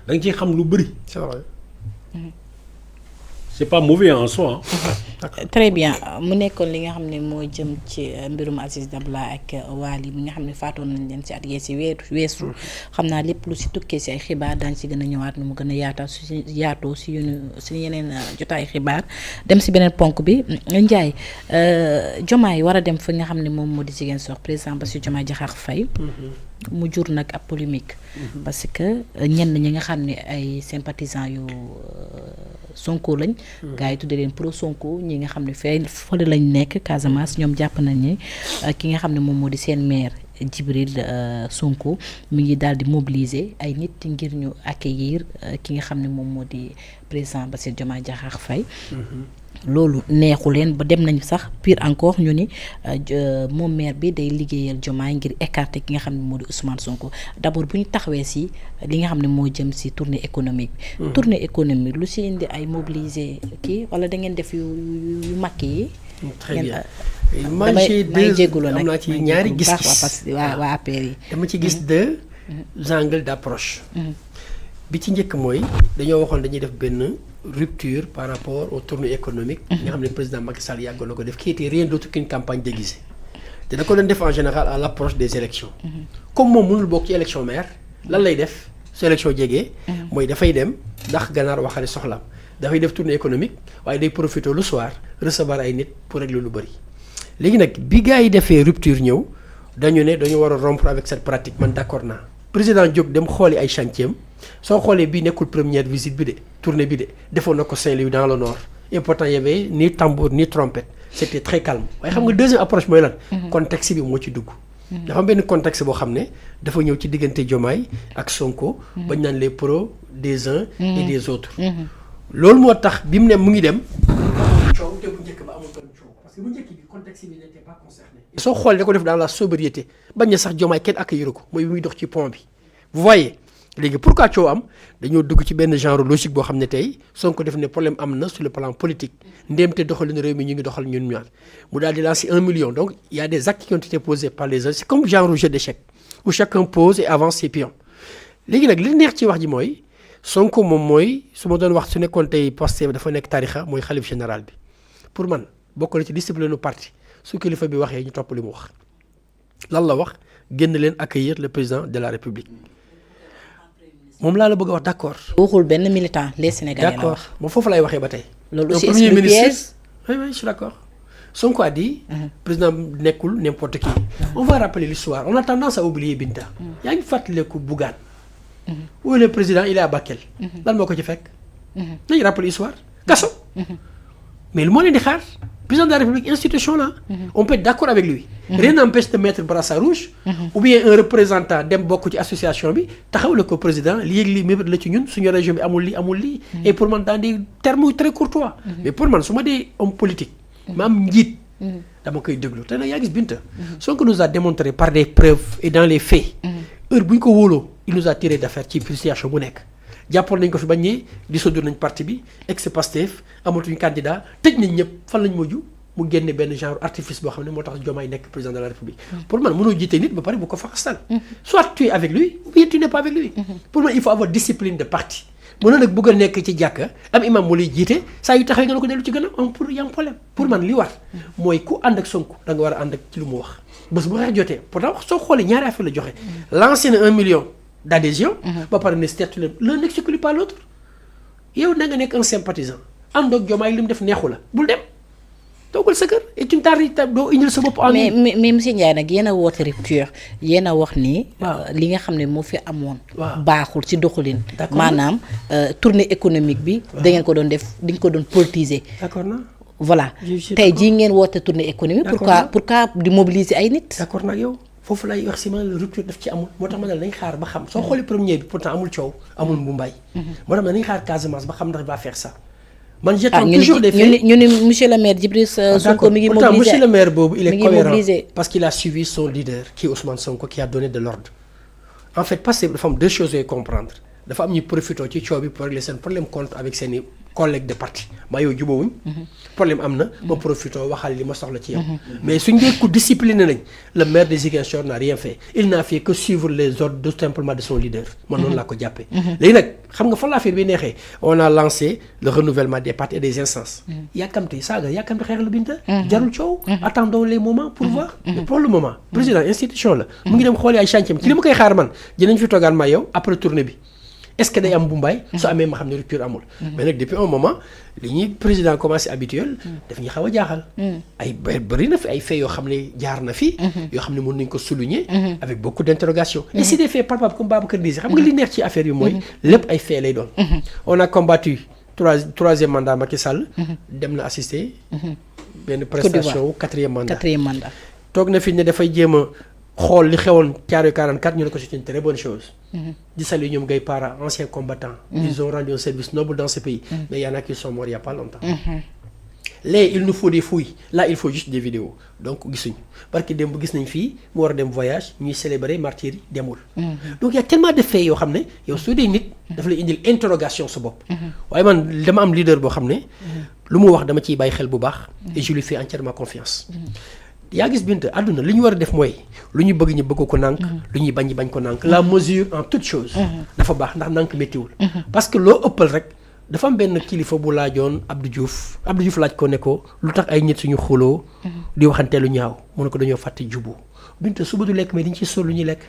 da nga ciy xam lu bëri. c'est vrai. c'est pas mauvais en soi. très bien mu nekkoon li nga xam ne moo jëm ci mbirum Aziz Dabala ak Wally bi nga xam ne faatoon nañ leen ci at yee si weesu xam naa lépp lu si tukkee si ay xibaar daañu si gën a ñëwaat nu mu gën a yaatal si yaatoo si yeneen jotaay xibaar dem si beneen ponk bi Ndiaye Diomaye war a dem fi nga xam ne moom moo di Ziguinchor président Bassirou Diomaye Diakhar Faye mu jur nag ab polémique parce que ñenn ñi nga xam ne ay sympathisants yu Sonko lañ gars yi tuddee leen pro Sonko ñi nga xam ne fële lañ nekk Casamance ñoom jàpp nañ ne ki nga xam ne moom moo di seen maire Djibril Sonko mi ngi daal di mobiliser ay nit ngir ñu accueillir ki nga xam ne moom moo di président Bassirou Diomaye Diakhar Faye loolu neexu leen ba dem nañ sax pire encore ñu ni moom maire bi day liggéeyal Diomaye ngir écarter ki nga xam ne moo di Ousmane Sonko d'abord bu ñu taxawee si li nga xam ne moo jëm si tournée économique bi. tournée économique lu si indi ay mobiliser kii wala da ngeen def yu mag yi. très bien damay jégalu nag am naa ci ñaari gis-gis parce que waa APR yi. dama ci gis deux angles d'approche. bi ci njëkk mooy dañoo waxoon dañuy def benn rupture par rapport aux tournées économiques. nga xam ne président Macky Sall yàggoon na ko def qui était rien d'autre qu'une campagne déguisée. te da ko doon def en général à l'approche des élections. comme moom mënul bokk ci élection maire lan lay def su élection jegee. mooy dafay dem ndax ganaar waxale soxlaam dafay def tournée économique waaye day profiter le soir recevoir ay nit pour régler lu bëri. léegi nag bi gars yi defee rupture ñëw dañu ne dañu war a rompre avec cette pratique man d'accord naa président jóg dem xooli ay chantier am soo xoolee bii nekkul première visite bi de tournée bi de defoon na ko Saint-Louis dans le nord et pourtant y avait ni tambour ni trompette c'était très calme waaye xam nga deuxième approche mooy lan. contexte bi moo ci dugg. dafa am benn contexte boo xam ne dafa ñëw ci diggante Diomaye ak Sonko. bañ naan les pros des uns et des autres. loolu moo tax bi mu ne mu ngi dem. coow te bu njëkk ba amul doon coow parce que bu njëkk bi contexte bi n'était pas concerné. soo xoolee da ko def dans la sobriété bañ na sax Diomaye kenn accueillir ko mooy bi muy dox ci pont bi. vous voyez léegi pourquoi coow am dañoo dugg ci benn genre logique boo xam ne tey Sonko def ne problème am na sur le plan politique ndéem te doxalin réew mi ñu ngi doxal ñun ñaar mu daal di lancer 1 million donc il y a des actes qui ont été posés par les uns c'est comme genre jeu d'échecs où chacun pose et avance ses pions léegi nag li neex ci wax ji mooy Sonko moom mooy su ma doon wax su nekkoon tey Pastef dafa nekk tarixa mooy xalif général bi pour man bokk na ci discipline u parti su kilifa bi waxee ñu topp li mu wax lan la wax génn leen accueillir le président de la République moom laa la bëgg a wax d'accord. waxul benn militant les Sénégalais la wax. d'accord moom foofu lay waxee ba tey. loolu aussi premier explique ministre oui je suis d'accord. Sonko a dit. président nekkul n'importe qui. on va rappeler l'histoire on a tendance à oublier Binta. yaa ngi fàttaliku Bougane. où est le président il est à Bakel. lan moo ko ci fekk. nañu rappeler l'histoire kaso. mais lu moo leen di xaar président de la République institution là. on peut être d'accord avec lui. rien n'empêche de mettre brassard rouge. ou bien un représentant dem bokk ci association bi taxawale ko président lii ak lii mébét la ci ñun suñu région bi amul lii. et pour man dans des termes très courtois. mais pour man su ma dee homme politique. ma am njiit. dama koy déglu te nag yaa gis Binta. Sonko nous a démontré par des preuves et dans les faits. heure bu ñu ko wóoloo il nous a tiré d'affaire ci situation bu nekk. jàppoon nañ ko fi bañ ne dissoudre nañ parti bi ex-Pastef amatuñ candidat tëj nañ ñëpp fan lañ mujj mu génne benn genre artifice boo xam ne moo tax Diomaye nekk président de la République. pour man mënoo jiite nit ba pare bu ko faxastal. soit tu es avec lui ou bien tu n'es pas avec lui. pour man il faut avoir discipline de parti. mënoo nag bëgg a nekk ci jàkka am imam mu lay jiite saa yu taxawee nga ne ko dellu ci gën a am pour y a un problème. pour man li war mooy ku ànd ak Sonko da nga war a ànd ak ci lu mu wax bés bu xeex jotee pourtant soo xoolee ñaari affaire la joxe. lancé na 1 million. d'adhésion. ba pare ne statut l'un n'exclut pas l'autre yow na nga nekk un sympathisant ànd ak Diomaye li mu def neexu la bul dem toogal sa kër et tu ne doo indil sa bopp. mais monsieur Ndiaye nag yéen a woote rupture yéen a wax ni. li nga xam ne moo fi amoon. baaxul ci doxalin. maanaam tournée économique bi. da ngeen ko doon def di nga ko doon politiser. d'accord na voilà tey jii ngeen woote tournée économique. pourquoi di mobiliser ay nit. d'accord nag yow. foofu lay wax si ma la rupture daf ci amul moo tax ma ne la nañ xaar ba xam soo xoolee premier bi pourtant amul coow amul mbumbaay. moo tax ma nañ xaar Casamance ba xam ndax va faire ça. man j'attends toujours des faits ñu ni monsieur le maire Djibril Sonko mi ngi mobilisé pourtant monsieur le maire boobu il est cohérent parce qu'il a suivi son leader qui est Ousmane Sonko qui a donné de l'ordre en fait parce que dafa am deux choses yooyu comprendre dafa am ñu profité ci coow bi pour régler seen problème compte avec seen i collègue de parti maa yow jubóowuñ problème am na ma profité waxal li ma soxla ci yow mais suñ dee ku discipliné nañ le maire de Ziguinchor n'a rien fait il n'a fait que suivre les ordres tout simplement de son leader man noonu laa ko jàppee léegi nag xam nga fan la affaire bi neexee on a lancé le renouvellement des partis et des instances yàkkamti saaga yàkkamti xeex la binta jarul coow attendons les moments pour voir mais pour le moment président institution la mu ngi dem xooli ay chantier ci li ma koy xaar man dinañ fi toogaan maa yow après tournée bi est-ce que day am Mumbai su amee ma xam ne rupture amul mais nag depuis un moment li ñuy président commencé habituel daf ñu xaw a jaaxal ay bëri na fi ay faits yoo xam ne jaar na fi yoo xam ne mën nañ ko souligner avec beaucoup d'interrogations et c'est des faits palpables comme Babacar disait xam nga li neex ci affaire yi mooy lépp ay faits lay doon on a combattu troisième mandat Macky Sall dem na assister benn prestation quatrième mandat toog na fi ne dafay jéem a xool li xewoon Thiaroye 44 ñu ne ko c'est une très bonne chose di saluer ñoom Gaye Para anciens combattants ils ont rendu un service noble dans ce pays mais y en a qui sont morts il y a pas longtemps léegi il nous faut des fouilles là il faut juste des vidéos donc gisuñu parce que démb gis nañ fii mu war a dem voyage ñuy célébrer martyrs yi demul donc y a tellement de faits yoo xam ne yow soo dee nit dafa lay indil interrogation sa bopp waaye man dama am leader boo xam ne lu mu wax dama ciy bàyyi xel bu baax et je lui fais entièrement confiance yaa gis bint àdduna li ñu war a def mooy lu ñu bëgg ñu bëgg ko nànk lu ñuy bañ ñu bañ ko nànk la mesure en toute chose dafa baax ndax nànk méttiwul parce que loo ëppal rek dafa am benn kilifa bu laajoon Abdou Diouf laaj ko ne ko lu tax ay nit suñu xuloo di waxante lu ñaaw mu ne ko dañoo fàtte juboo bint suba du lekk mais dañ ciy sol lu ñuy lekk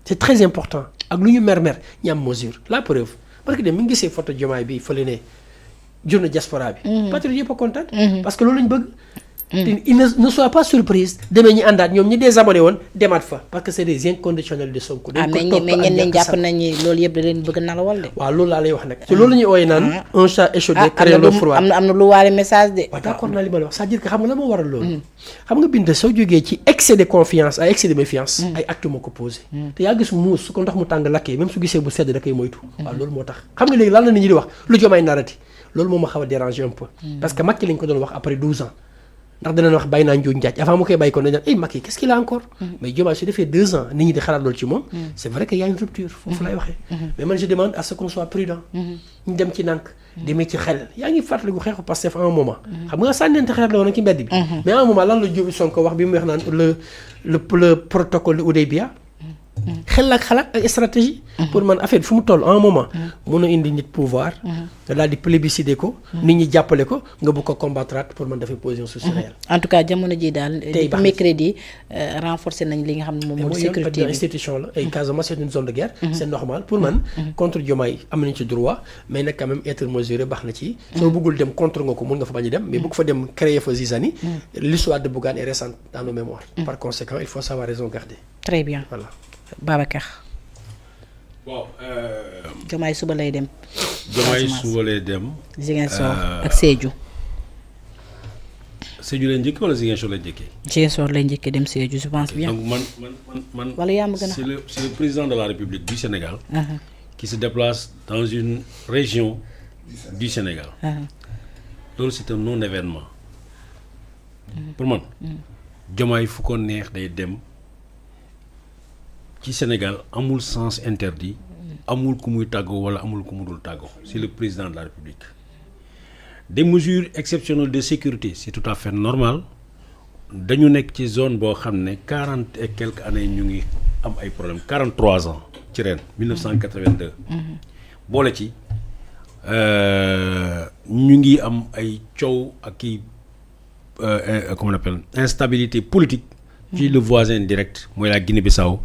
c'est très important ak lu ñu mer ñu am mesure la preuve parce que dem mi ngi gisee photo Diomaye bi fële ne journée diaspora bi patriote yëpp a kontaan parce que loolu lañ bëgg il ne soit pas surprise demee ñu àndaat ñoom ñi désabonné woon demaat fa parce que c'est des inconditionnels de Sonko. mais ñenn jàpp nañu loolu yëpp da leen bëgg nalawal de. waaw loolu laa lay wax nag. te loolu la ñuy ooyee naan un chat échaudé crée le froid. am na lu waale message de. waaw d'accord naa li ma la wax c'est-à-dire que xam nga la moo waral loolu. xam nga Binta soo jógee ci excès de confiance à excès de méfiance. ay actes moo ko posé. te yaa gis muus su ko ndox mu tàng lakkee même su gisee bu sedd da koy moytu. waaw loolu moo tax xam nga léegi lan la nit ñi di wax lu Diomaye narati loolu moo ma xaw a déranger un peu. parce que Macky lañ ko doon wax après 12 ans ndax danañ wax bàyyi naa njuuj njaaj avant mu koy bàyyi ko dañ naan ay Macky qu'est-ce qu'il a encore mais Diomaye su defee 2 ans nit ñi di xalaat loolu ci moom c'est vrai que y a une rupture foofu lay waxee mais man je demande à ce qu'on soit prudent ñu dem ci nànk demee ci xel yaa ngi fàttaliku xeexu Pastef à un moment xam nga sànnente xeer la woon ci mbedd bi mais à un moment lan la Diomaye Sonko wax bi mu wax naan le protocole de Houdaïbia xel ak xalaat ak stratégie pour man affaire bi fu mu toll à un moment mun a indi nit pouvoir nga daal di plébisciter ko nit ñi jàppale ko nga bëgg ko combattre pour man dafay poser un souci réel en tout cas jamono ji daal depuis mercredi renforcer nañ li nga xam ne moom moo di sécurité bi institution la ay Casamance c'est une zone de guerre c'est normal pour man contre Diomaye am nañ ci droit mais nag quand même être mesuré baax na ci soo bëggul dem contre nga ko mun nga fa bañ a dem mais bëgg fa dem créer fa zizanie l'histoire de Bougane est récente dans nos mémoires par conséquent il faut savoir raison garder. Très bien. Voilà. Babacar. waaw. Diomaye suba lay dem. Diomaye suba lay dem. Ziguinchor ak Sédhiou. Sédhiou lay njëkkee wala Ziguinchor lay njëkkee. Ziguinchor lay njëkkee dem Sédhiou je pense bien. donc man. wala yaa ma gën a c'est le président de la République du Sénégal. qui se déplace dans une région du Sénégal. loolu c'est un non-événement. pour man. Diomaye fu ko neex day dem. ci Sénégal amul sens interdit amul ku muy tàggoo wala amul ku mu dul tàggoo c'est le président de la République des mesures exceptionnelles de sécurité c'est tout à fait normal dañu nekk ci zone boo xam ne 40 et quelques années ñu ngi am ay problèmes 43 ans ci ren 1982 boole ci ñu ngi am ay coow ak i comment on appelle instabilité politique ci le voisin direct mooy la Guinée-Bissau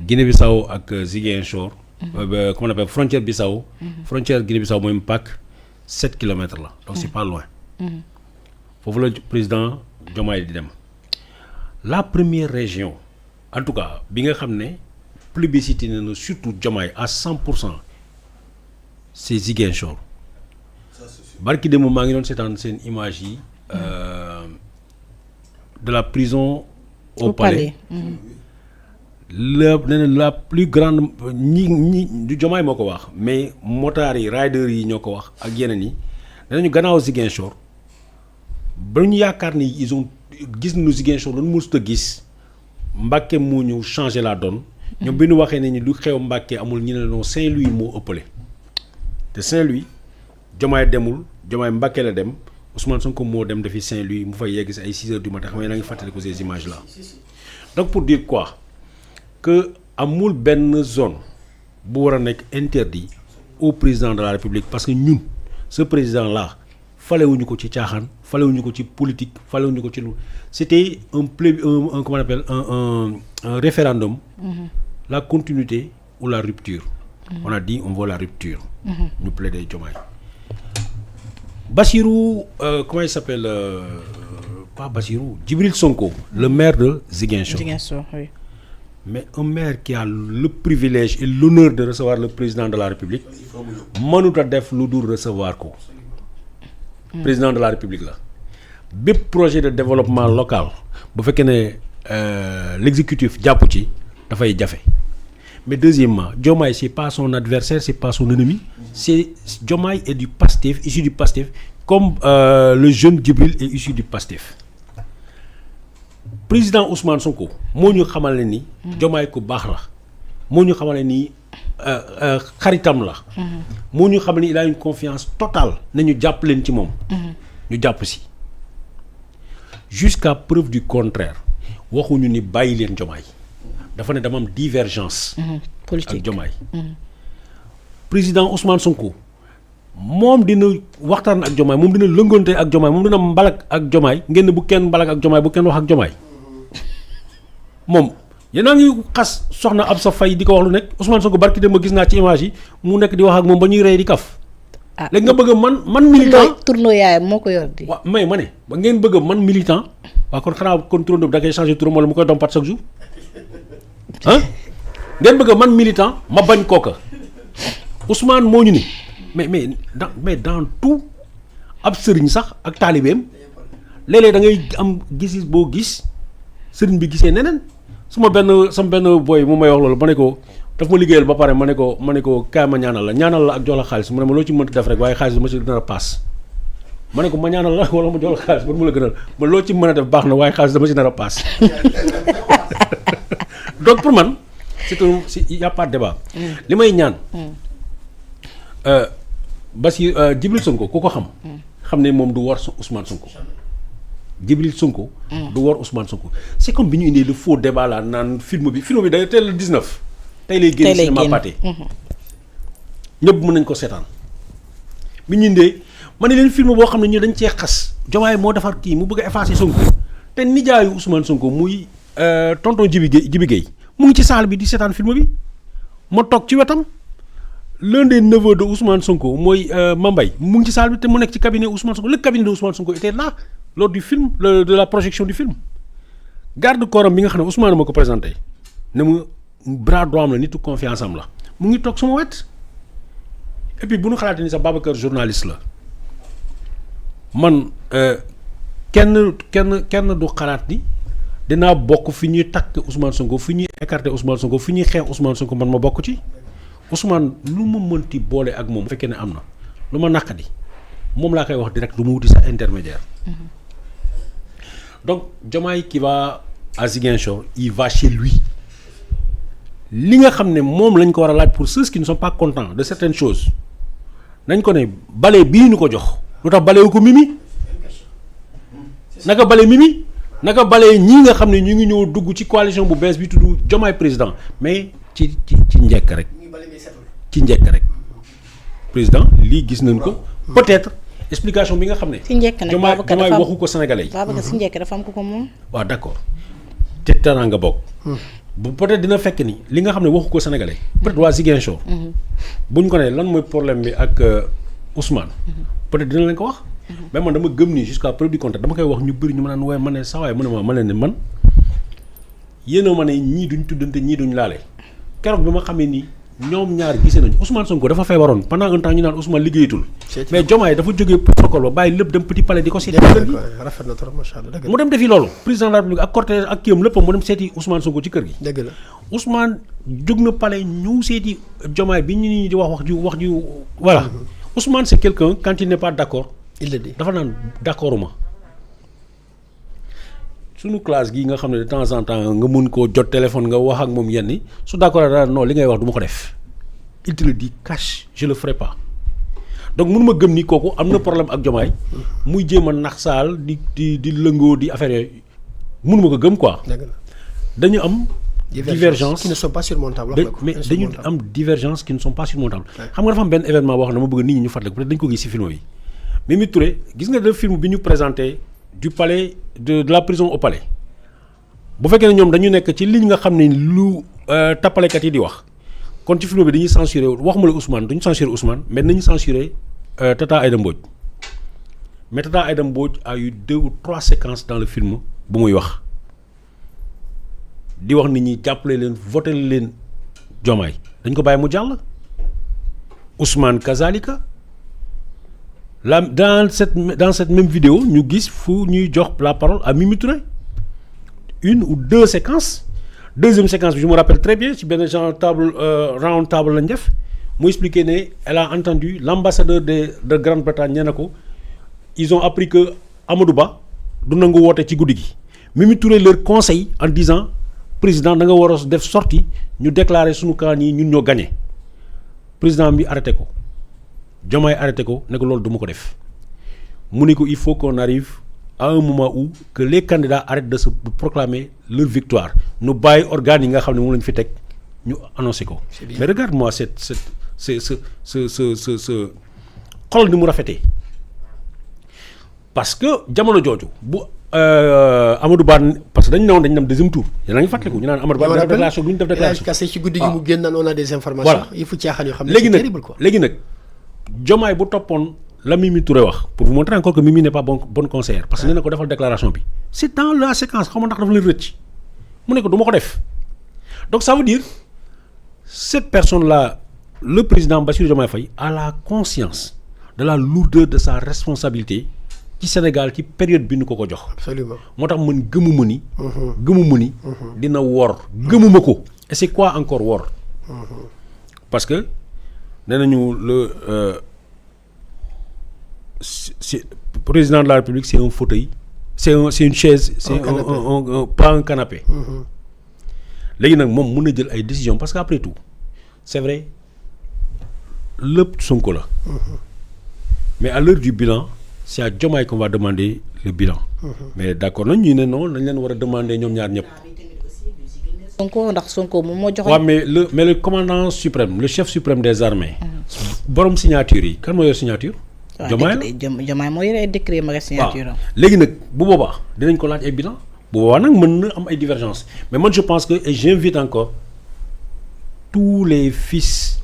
Guinée-Bissau ak Ziguinchor comment on appelle frontière Bissau frontière Guinée-Bissau mooy Mpaak 7 kilomètres la donc c'est pas loin foofu la président Diomaye di dem la première région en tout cas bi nga xam ne plébiscité na surtout Diomaye à 100% c'est Ziguinchor barki démb maa ngi doon seetaan seen image yi de la prison au palais la plus grande ñi du Diomaye moo ko wax mais motards yi riders yi ñoo ko wax ak yeneen yi danañu gannaaw Ziguinchor ba ñu yaakaar ni ils ont gis nañu Ziguinchor loolu mosut a gis Mbacké moo ñëw changer la donne ñoom bi ñu waxee ne ni lu xew Mbacké amul ñu ne non Saint-Louis moo ëppale te Saint-Louis Diomaye demul Diomaye Mbacké la dem Ousmane Sonko moo dem defi Saint-Louis mu fay yegg si ay 6 heures du matin xam nga na ngi fàttali ko ces images là. Donc pour dire quoi que amul benn zone bu war a nekk interdit au président de la République parce que ñun ce président là falewuñu ko ci caaxaan falewuñu ko ci politique falewuñu ko ci lu c'était un comment on appelle un référendum. La continuité ou la rupture. On a dit on veut la rupture. Ñu plaider Diomaye. Bassirou comment il s'appelle pas Bassirou, Djibril Sonko, le maire de Ziguinchor. Ziguinchor, oui. Mais un maire qui a le privilège et l'honneur de recevoir le président de la République mënut a def lu dul recevoir ko. Président de la République la bépp projet de développement local bu fekkee ne l'exécutif jàpp ci dafay jafe. Mais deuxièmement, Diomaye c'est pas son adversaire, c'est pas son ennemi, c'est Diomaye est du PASTEF, issu du PASTEF, comme le jeune Djibril est issu du PASTEF. Président Ousmane Sonko moo ñu xamal ne ni Diomaye ku baax la moo ñu xamal ne ni xaritam la moo ñu xamal ni il a une confiance totale na ñu jàpp leen ci moom ñu jàpp si jusqu'à preuve du contraire waxuñu ni bàyyi leen Diomaye dafa ne dama am divergence politique ak Diomaye président Ousmane Sonko moom dina waxtaan ak Diomaye moom dina lëngoonte ak Diomaye moom dina mbalak ak Diomaye ngeen ne bu kenn mbalak ak Diomaye bu kenn wax ak Diomaye moom yéen a ngi xas soxna Absa Faye di ko wax lu nekk Ousmane Sonko barki dem ma gis naa ci image yi mu nekk di wax ak moom ba ñuy rey di kaf. léegi nga bëgg man militant tournoi yaayam moo ko yor di. waaw mais ma ne ba ngeen bëgg man militant waaw kon xanaa kon turando bi da koy changer turam wala mu koy dompat chaque jour ah ngeen bëgg man militant ma bañ kooka Ousmane moo ñu ni mais dans tout ab sëriñ sax ak taalibeem léeg-léeg da ngay am gis boo gis sëriñ bi gisee neneen sama benn boy mu may wax loolu ma ne ko daf ma liggéeyal ba pare ma ne ko kaay ma ñaanal la ak jox la xaalis mu ne ma loo ci mënti def rek waaye xaalis dama ci gën a paas ma ne ko ma ñaanal la wala ma jox la xaalis ba mu la gënal ma loo ci mën a def baax na waaye xaalis dama ci nar a paas donc pour man il y a pas de débat li may ñaan Djibril Sonko ku ko xam ne moom du war Ousmane Sonko Djibril Sonko du war Ousmane Sonko c'est comme bi ñu indee le faux débat là naan film bi day teel le 19 tey lay génn cinéma pâté ñëpp mën nañ ko seetaan bi ñu indee ma ne leen film boo xam ne ñu dañ cee xas Diomaye moo defar kii mu bëgg a effacer Sonko te nijaayu Ousmane Sonko muy tonton Djibi Gueye mu ngi ci salle bi di seetaan film bi ma toog ci wetam l'un des neveux de Ousmane Sonko mooy Mambay mu ngi ci salle bi te mu nekk ci cabinet Ousmane Sonko le cabinet de Ousmane Sonko était là lors du film de la projection du film garde corps bi nga xam ne Ousmane ma ko présenté ne mu bras droit am la nitu confiance am la mu ngi toog sama wet et puis bu ñu xalaatee ni sax Babacar journaliste la man kenn du xalaat ni dinaa bokk fi ñuy takk Ousmane Sonko fi ñuy écarter Ousmane Sonko fi ñuy xeex Ousmane Sonko man ma bokk ci Ousmane lu ma mënti boole ak moom bu fekkee ne am na lu ma naqadi moom laa koy wax direct lu ma wuti sa intermédiaire donc Diomaye qui va à Ziguinchor il va chez lui li nga xam ne moom lañ ko war a laaj pour ceux qui ne sont pas contents de certaines choses nañ ko ne bale bii ñu ko jox lu tax bale wu ko Mimi naka bale Mimi naka bale ñii nga xam ne ñu ngi ñëw dugg ci coalition bu bees bi tudd Diomaye président mais ci njekk rek ci njekk rek président lii gis nañ ko peut-être explication bi nga xam ne. si njëkk nag Babacar Diomaye waxu ko sénégalais yi. Babacar si njëkk dafa am ko moom. waaw d'accord te teraanga bokk. bu peut-être dina fekk ni li nga xam ne waxu ko sénégalais. peut-être waa Ziguinchor. bu ñu ko nee lan mooy problème bi ak Ousmane. peut-être dina leen ko wax. mais man dama gëm ni jusqu'à preuve du contraire dama koy wax ñu bëri ñu ma naan waaye ma ne saa waay ma leen ne man yéen a ma ne ñii duñ tuddante ñii duñ laale keroog bi ma xamee ni. ñoom ñaar gisee nañu Ousmane Sonko dafa feebaroon pendant un temps ñu naan Ousmane liggéeyatul. mais Diomaye dafa jógee protocole ba bàyyi lépp dem petit palais di ko seeti. rafet na trop macha Allah mu dem defi loolu président de la République ak cortège ak kiyam lépp mu dem seeti Ousmane Sonko ci kër gi. dëgg la Ousmane jóg na palais ñu seeti Diomaye bi ñu di wax ju voilà. Ousmane c'est quelqu'un quand il n'est pas d'accord. il le dit dafa naan d'accorduma suñu classe gi nga xam ne de temps en temps nga mun koo jot téléphone nga wax ak moom yenn su d'accord daal non li ngay wax du ma ko def il te le dit cash je le ferai pas donc mënuma gëm ni kooku am na problème ak Diomaye muy jéem a nax saal di lëngoo di affaire yooyu mënuma ko gëm quoi. dañu am. divergence qui ne sont pas surmontables. mais dañu am divergence qui ne sont pas surmontables. xam nga dafa am benn événement boo xam ne dama bëgg nit ñi ñu fàttaliku peut-être dañu ko gis ci film yi. Mimi Touré gis nga le film bi ñu présenté du palais de la prison au palais bu fekkee ne ñoom dañu nekk ci ligne nga xam ne lu tappalekat yi di wax kon ci film bi dañuy censuré waxuma la Ousmane duñu censuré Ousmane mais nañu censuré Tata Aïda Mbodj mais Tata Aïda Mbodj a eu 2 ou 3 séquences dans le film bu muy wax di wax nit ñi jàppale leen voté leen Diomaye dañ ko bàyyi mu jàll Ousmane kazalika là dans cette même vidéo ñu gis fu ñuy jox la parole à Mimi Touré 1 ou 2 séquences deuxième séquence bi je me rappelle très bien ci benn genre table round table lañ def mu expliqué ne elle a entendu l'ambassadeur de Grande-Bretagne nee na ko ils ont appris que Amadou Ba du nangu woote ci guddi gi Mimi Touré leur conseille en disant président da nga war a def sortie ñu déclarer suñu camp yi ñun ñoo gagné président bi arrêté ko Diomaye arrêté ko ne ko loolu du ma ko def mu ne ko il faut qu'on arrive à un moment où que les candidats arrêtent de se proclamer leur victoire ñu bàyyi organes yi nga xam ne moom la ñu fi teg ñu annoncé ko. mais regarde-moi ce xol ni mu rafetee parce que jamono jooju bu Amadou Ba parce que dañu newoon dañu dem deuxième tour yéen a ngi fàttaliku ñu naan Amadou Ba déclaration du ñu def déclaration. kase ci guddi gi mu génn naan on a des informations. voilà il faut caaxaan yoo xam ne c'est terrible quoi. léegi nag Diomaye bu toppoon la Mimi Touré wax pour vous montrer encore que Mimi n'est pas bonne conseillère parce que nee na ko defal déclaration bi c'est dans la séquence xaw ma ndax dafa leen rëcc mu ne ko du ma ko def donc ça veut dire cette personne là le président Bassirou Diomaye Faye a la conscience de la lourdeur de sa responsabilité ci Sénégal ci période bi ñu ko jox. absolument moo tax man gëmuma ni. dina wor gëmuma ko. et c'est quoi encore wor. parce que nee nañu le c'est président de la République c'est un fauteuil c'est une chaise c'est pas un canapé. léegi nag moom mën na jël ay décisions parce que après tout c'est vrai lépp Sonko la. mais à l'heure du bilan. c'est à Diomaye qu'on va demander le bilan. mais d'accord nañ ñu ne non dañ leen war a demander ñoom ñaar ñëpp. Sonko ndax Sonko moom moo joxe. waaw mais le commandant suprême le chef suprême des armées. borom signature yi kan moo yor signature. Diomaye la Diomaye moo yore ay décret ma signature am. léegi nag bu boobaa dinañ ko laaj ay bilan bu boobaa nag mën na am ay divergences mais man je pense que et j'invite encore tous les fils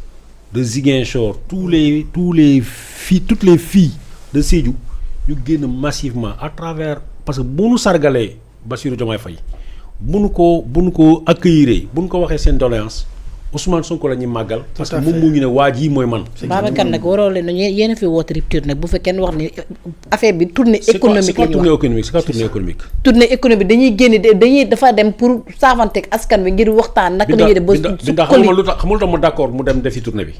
de Ziguinchor toutes les filles de Sédhiou. ñu génn massivement à travers parce que bu nu sargalee Bassirou Diomaye Faye bu nu ko accueillir bu nu ko waxee seen doléance Ousmane Sonko la ñuy màggal. parce que moom moo ñu ne waa ji mooy man. Babacar nag waroo leen yéen a fi woote rupture nag bu fekkee kenn wax ni affaire bi tournée économique la ñu wax c'est quoi tournée économique. tournée économique dañuy génn dañuy dafa dem pour saafanteeg askan bi ngir waxtaan. naka la ñuy def ba su xamul lu tax ma d'accord mu dem defi tournée bi.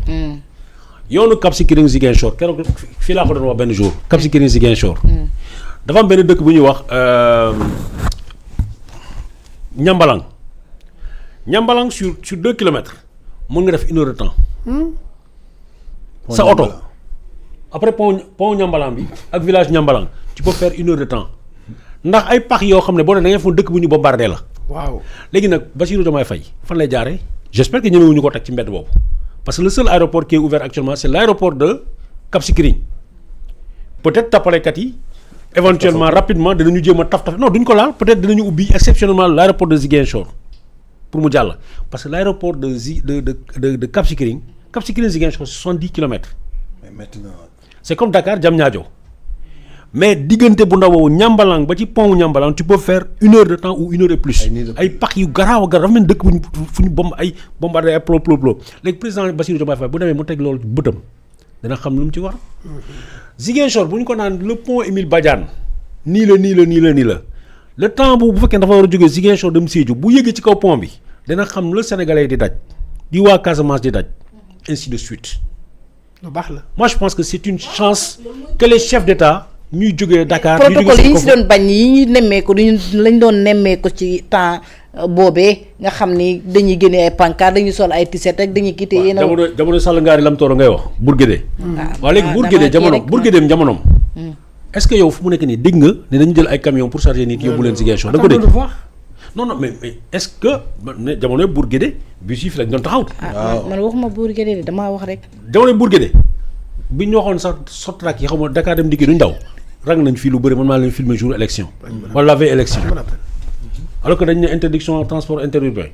yoonu Cap Skirring Ziguinchor keroog fii laa ko doon wax benn jour Cap Skirring Ziguinchor. dafa am benn dëkk bu ñuy wax Ñambalang sur 2 kilomètres mën nga def 1 heure de temps. sa oto après pont Ñambalang bi ak village Ñambalang tu peux faire 1 heure de temps ndax ay pax yoo xam ne boo nee da ngay foog dëkk bu ñu bombardé la. waaw léegi nag Bassirou Diomaye Faye fan lay jaaree j'espère que ñemewuñu ko teg ci mbedd boobu. parce que le seul aéroport qui est ouvert actuellement c'est l'aéroport de Cap Skirring peut-être tappalekat yi éventuellement rapidement dinañu jéem a taf non duñ ko laal peut-être dinañu ubbi exceptionnellement l'aéroport de Ziguinchor pour mu jàll parce que l'aéroport de Cap Skirring Ziguinchor c'est 70 kilomètres. mais maintenant. c'est comme Dakar Diamniadio mais diggante bu ndaw boobu Ñambalang ba ci pont Ñambalang tu peux faire 1 heure de temps ou 1 heure et plus. ay pax yu garaaw dafa mel ni dëkk fu ñu bombardé ay plop léegi président Bassirou Diomaye Faye bu demee mu teg loolu bëtam dina xam lu mu ci war. Ziguinchor bu ñu ko naan le pont Émile Badiane nii la le temps bu fekkee dafa war a jógee Ziguinchor dem Sédhiou bu yëgee ci kaw pont bi dina xam le Sénégalais di daj di waa Casamance di daj ainsi de suite. lu baax la. moi je pense que c'est une chance que les chefs d'État ñuy jógee Dakar. protocole yi ñu si doon bañ yi ñu nemmeeku lañ doon nemmeeku ci temps boobee nga xam ni dañuy génne ay pancarte dañuy sol ay t-shirt rek dañuy quitté yéen a. jamono Sall ngaari lam tooro ngay wax Bourguédé. waaw léegi Bourguédé Bourguédé jamonoom. est-ce que yow fu mu nekk nii dégg nga ne dañu jël ay camion pour charger nit yóbbu leen Ziguinchor da nga ko dégg. non mais est-ce que ne jamono Bourguédé bus yi fi lañ doon taxaw. man waxuma Bourguédé damaa wax rek. jamono Bourguédé bi ñu waxoon sax Sotrac yi xam nga Dakar dem liggéey duñ daw rang nañ fii lu bëri man maa leen filmer jour élection. wala la veille élection. alors que dañ ne interdiction transport interurbain.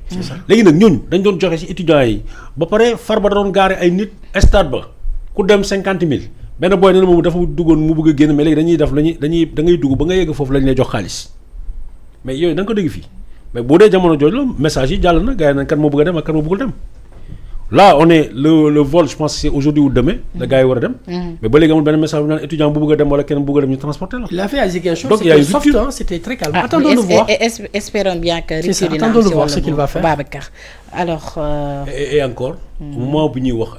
léegi nag ñooñu dañ doon joxe ci étudiants yi ba pare Farba da doon gaare ay nit stade ba ku dem 50 000 benn booy nee na moom dafa duggoon mu bëgg a génn mais léegi dañuy def dañuy da ngay dugg ba nga yegg foofu lañ lay jox xaalis mais yooyu da nga ko dégg fii mais boo dee jamono jooju la message yi jàll na gars yi nag kan moo bëgg a dem ak kan moo bëggul dem. Là on est le vol je pense que c'est aujourd'hui ou demain la gars yi war a dem. mais ba léegi amul benn message bu naan étudiant bu bëgg a dem wala kenn bëgg a dem ñu transporter la. Il a fait à Ziguinchor. Donc il y a une soft, rupture. hein, c'était très calme. Attendons de voir. Espérons bien que. C'est ça, attendons de voir ce qu'il va faire. Babacar alors. Et encore. au moment bu ñuy wax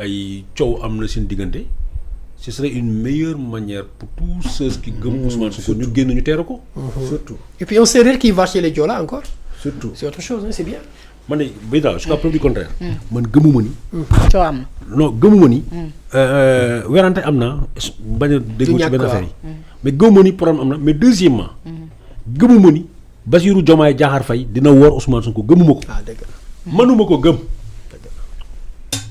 ay coow am na seen diggante. ce serait une meilleure manière pour tous ceux qui gëm Ousmane Sonko ñu génn ñu teeru ko. surtout. Et puis un Sérère qui va chez les Joola encore. surtout. C'est autre chose, hein, c'est bien. man de bay daal jusqu'à preuve du contraire. man gëmuma ni. coow am na. non gëmuma ni. werante am na bañ a déggoo ci benn affaire yi. mais gëmuma ni problème am na mais deuxièmement. gëmuma ni Bassirou Diomaye Diakhar Faye dina woor Ousmane Sonko gëmuma ko. Ah dëgg la. mënuma ko gëm.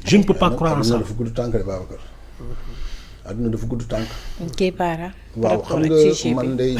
je ne peux pas croire en ça. àdduna dafa gudd tànk de Babacar. àdduna dafa gudd tànk. kii Para. waaw xam nga man de